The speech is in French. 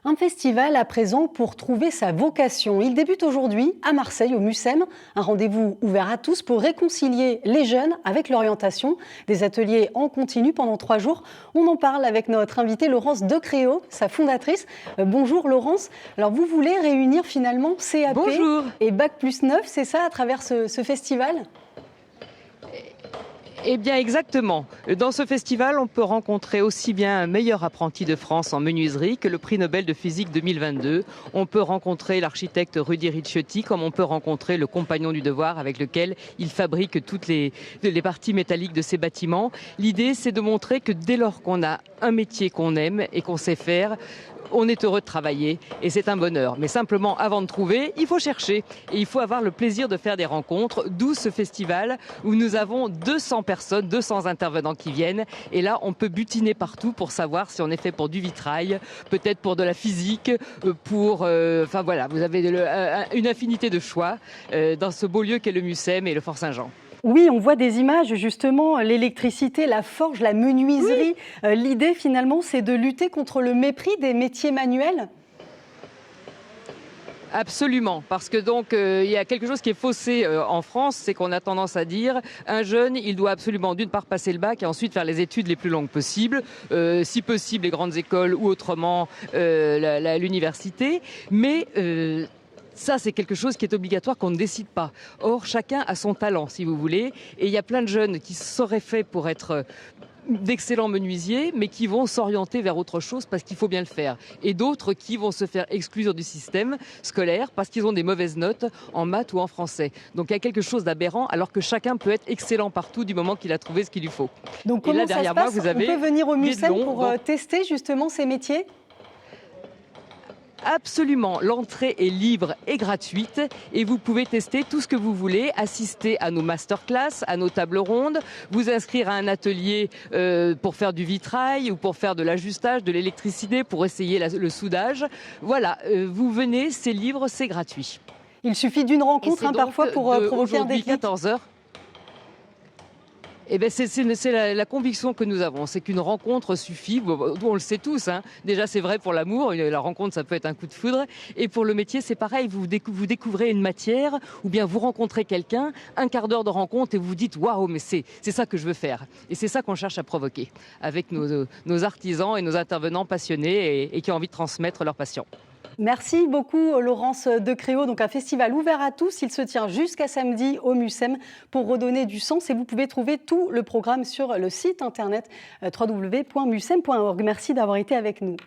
Un festival à présent pour trouver sa vocation. Il débute aujourd'hui à Marseille, au MUCEM. Un rendez-vous ouvert à tous pour réconcilier les jeunes avec l'orientation. Des ateliers en continu pendant 3 jours. On en parle avec notre invitée Laurence Decréau, sa fondatrice. Bonjour Laurence. Alors vous voulez réunir finalement CAP Bonjour. et Bac+9, c'est ça, à travers ce festival ? Eh bien exactement. Dans ce festival, on peut rencontrer aussi bien un meilleur apprenti de France en menuiserie que le prix Nobel de physique 2022. On peut rencontrer l'architecte Rudy Ricciotti, comme on peut rencontrer le compagnon du devoir avec lequel il fabrique toutes les parties métalliques de ses bâtiments. L'idée, c'est de montrer que dès lors qu'on a un métier qu'on aime et qu'on sait faire, on est heureux de travailler et c'est un bonheur. Mais simplement, avant de trouver, il faut chercher et il faut avoir le plaisir de faire des rencontres, d'où ce festival où nous avons 200 personnes, 200 intervenants qui viennent. Et là, on peut butiner partout pour savoir si on est fait pour du vitrail, peut-être pour de la physique, enfin voilà, vous avez une infinité de choix dans ce beau lieu qu'est le MUCEM et le Fort Saint-Jean. Oui, on voit des images, justement, l'électricité, la forge, la menuiserie. Oui. L'idée, finalement, c'est de lutter contre le mépris des métiers manuels. Absolument, parce que donc il y a quelque chose qui est faussé en France, c'est qu'on a tendance à dire un jeune, il doit absolument d'une part passer le bac et ensuite faire les études les plus longues possibles, si possible les grandes écoles ou autrement l'université, mais ça, c'est quelque chose qui est obligatoire, qu'on ne décide pas. Or, chacun a son talent, si vous voulez. Et il y a plein de jeunes qui seraient faits pour être d'excellents menuisiers, mais qui vont s'orienter vers autre chose parce qu'il faut bien le faire. Et d'autres qui vont se faire exclure du système scolaire parce qu'ils ont des mauvaises notes en maths ou en français. Donc il y a quelque chose d'aberrant, alors que chacun peut être excellent partout du moment qu'il a trouvé ce qu'il lui faut. Donc comment là, derrière ça se passe ? Moi, vous avez on peut venir au MUCEM pour donc tester justement ces métiers ? Absolument, l'entrée est libre et gratuite et vous pouvez tester tout ce que vous voulez, assister à nos masterclass, à nos tables rondes, vous inscrire à un atelier pour faire du vitrail ou pour faire de l'ajustage, de l'électricité, pour essayer le soudage. Voilà, vous venez, c'est libre, c'est gratuit. Il suffit d'une rencontre parfois pour provoquer un déclic. 14h. Eh bien, c'est la conviction que nous avons, c'est qu'une rencontre suffit, on le sait tous, hein. Déjà c'est vrai pour l'amour, la rencontre ça peut être un coup de foudre, et pour le métier c'est pareil, vous découvrez une matière, ou bien vous rencontrez quelqu'un, un quart d'heure de rencontre et vous vous dites waouh, mais c'est ça que je veux faire. Et c'est ça qu'on cherche à provoquer, avec nos artisans et nos intervenants passionnés et qui ont envie de transmettre leur passion. Merci beaucoup Laurence Decréau. Donc un festival ouvert à tous, il se tient jusqu'à samedi au MUCEM pour redonner du sens et vous pouvez trouver tout le programme sur le site internet www.mucem.org. Merci d'avoir été avec nous.